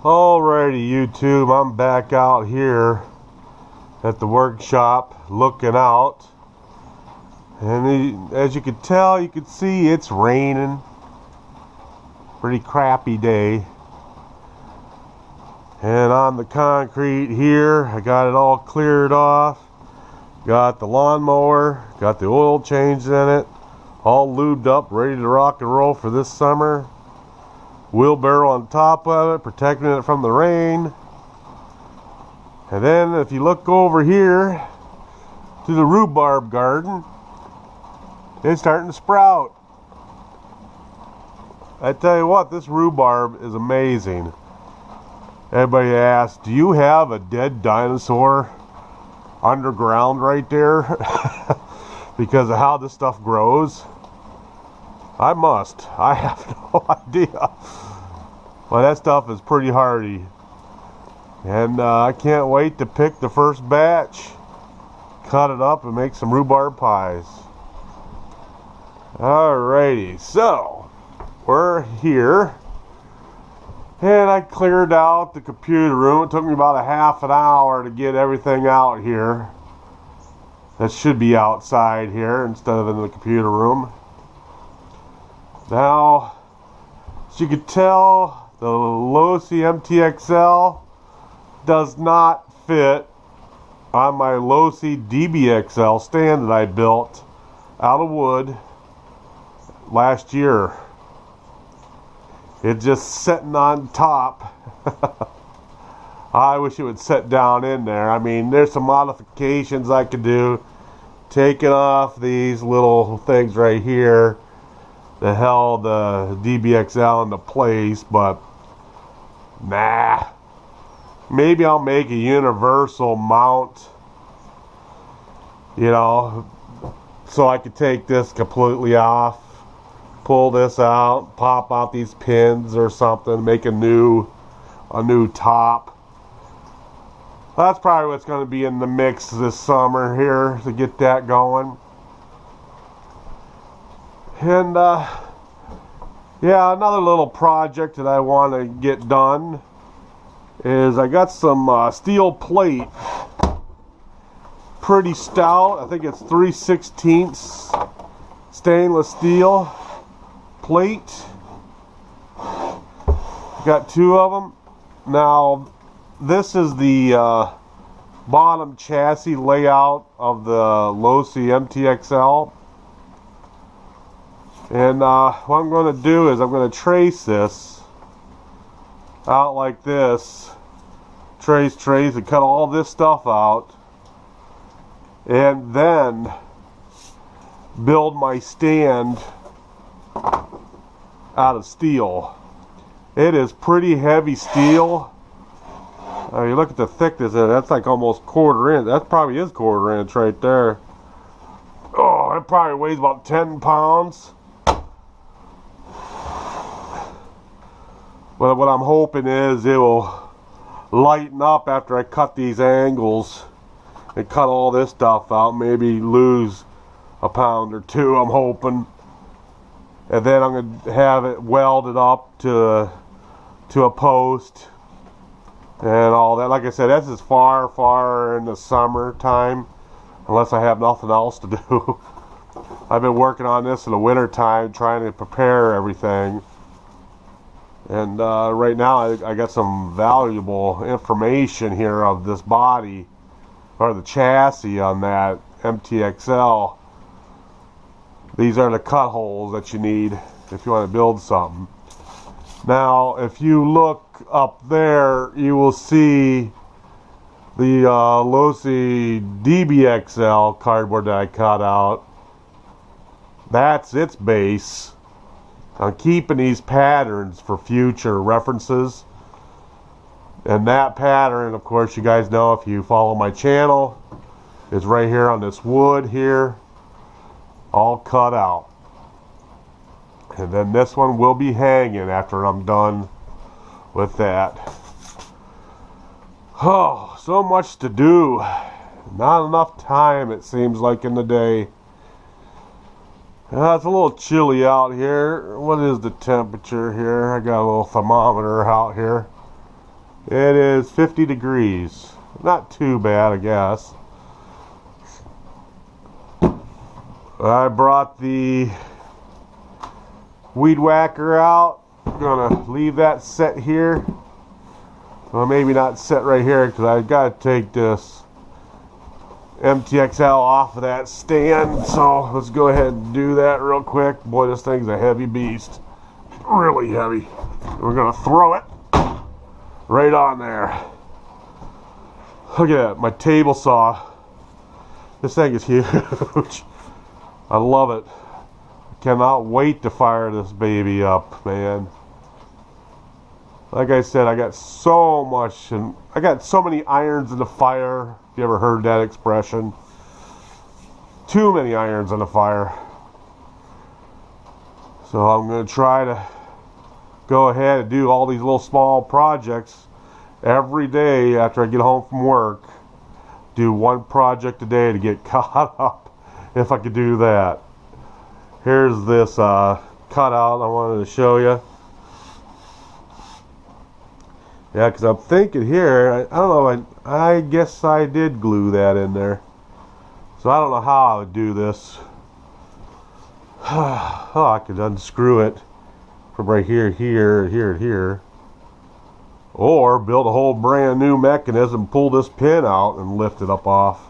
Alrighty, YouTube, I'm back out here at the workshop looking out, and as you can tell, you can see it's raining. Pretty crappy day. And on the concrete here, I got it all cleared off. Got the lawnmower, got the oil changed in it, all lubed up, ready to rock and roll for this summer. Wheelbarrow on top of it, protecting it from the rain. And then if you look over here to the rhubarb garden, it's starting to sprout. I tell you what, this rhubarb is amazing. Everybody asks, do you have a dead dinosaur underground right there? Because of how this stuff grows. I must. I have no idea. Well, that stuff is pretty hardy. And I can't wait to pick the first batch, cut it up, and make some rhubarb pies. Alrighty, so we're here. And I cleared out the computer room. It took me about a half an hour to get everything out here. That should be outside here instead of in the computer room. Now, as you can tell, the Losi MTXL does not fit on my Losi DBXL stand that I built out of wood last year. It's just sitting on top. I wish it would sit down in there. I mean, there's some modifications I could do. Taking off these little things right here that held the DBXL into place, but nah. Maybe I'll make a universal mount, you know, so I could take this completely off, pull this out, pop out these pins or something, make a new top. That's probably what's going to be in the mix this summer here to get that going. And yeah, another little project that I want to get done is I got some steel plate, pretty stout. I think it's 3/16 stainless steel plate. Got two of them. Now this is the bottom chassis layout of the Losi MTXL. And what I'm going to do is I'm going to trace this out like this. Trace, and cut all this stuff out. And then build my stand out of steel. It is pretty heavy steel. You look at the thickness of it, that's like almost quarter inch. That probably is quarter inch right there. Oh, it probably weighs about 10 pounds. But what I'm hoping is it will lighten up after I cut these angles and cut all this stuff out. Maybe lose a pound or two, I'm hoping. And then I'm going to have it welded up to a post and all that. Like I said, this is far in the summertime, unless I have nothing else to do. I've been working on this in the winter time, trying to prepare everything. And right now I got some valuable information here of this body, or the chassis on that MTXL. These are the cut holes that you need if you want to build something. Now, if you look up there, you will see the Losi DBXL cardboard that I cut out. That's its base. I'm keeping these patterns for future references. And that pattern, of course, you guys know if you follow my channel, is right here on this wood here, all cut out. And then this one will be hanging after I'm done with that. Oh, so much to do. Not enough time, it seems like, in the day. It's a little chilly out here. What is the temperature here? I got a little thermometer out here. It is 50 degrees. Not too bad, I guess. I brought the weed whacker out. I'm gonna leave that set here. Well, maybe not set right here because I've got to take this MTXL off of that stand. So let's go ahead and do that real quick. Boy, this thing's a heavy beast. Really heavy. We're gonna throw it right on there. Look at that, my table saw. This thing is huge. I love it. I cannot wait to fire this baby up, man. Like I said, I got so much, and I got so many irons in the fire. If you ever heard that expression. Too many irons in the fire. So I'm going to try to go ahead and do all these little small projects every day after I get home from work. Do one project a day to get caught up, if I could do that. Here's this cutout I wanted to show you. Yeah, because I'm thinking here, I don't know, I guess I did glue that in there. So I don't know how I would do this. Oh, I could unscrew it from right here, here, here, here. Or build a whole brand new mechanism, pull this pin out and lift it up off.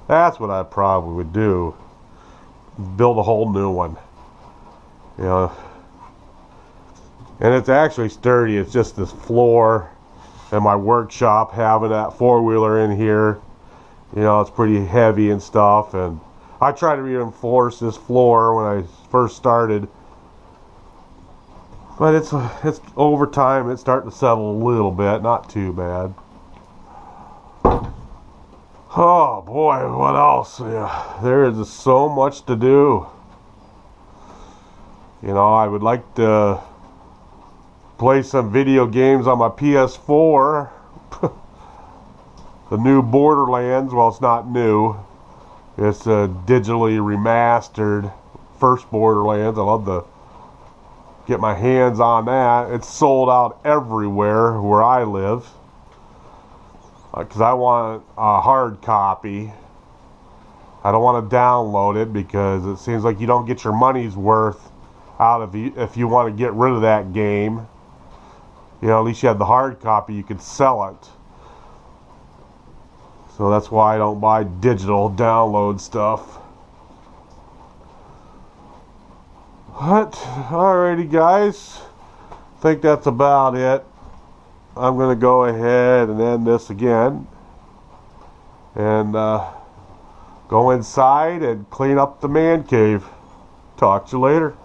That's what I probably would do. Build a whole new one. You know. And it's actually sturdy. It's just this floor and my workshop having that four-wheeler in here. You know, it's pretty heavy and stuff. And I try to reinforce this floor when I first started. But it's over time, it's starting to settle a little bit. Not too bad. Oh boy, what else? Yeah, there is just so much to do. You know, I would like to play some video games on my PS4. The new Borderlands, well, it's not new. It's a digitally remastered first Borderlands. I love to get my hands on that. It's sold out everywhere where I live. Because I want a hard copy. I don't want to download it because it seems like you don't get your money's worth out of it if you want to get rid of that game. You know, at least you have the hard copy, you could sell it. So that's why I don't buy digital download stuff. But, alrighty guys, I think that's about it. I'm going to go ahead and end this again and go inside and clean up the man cave. Talk to you later.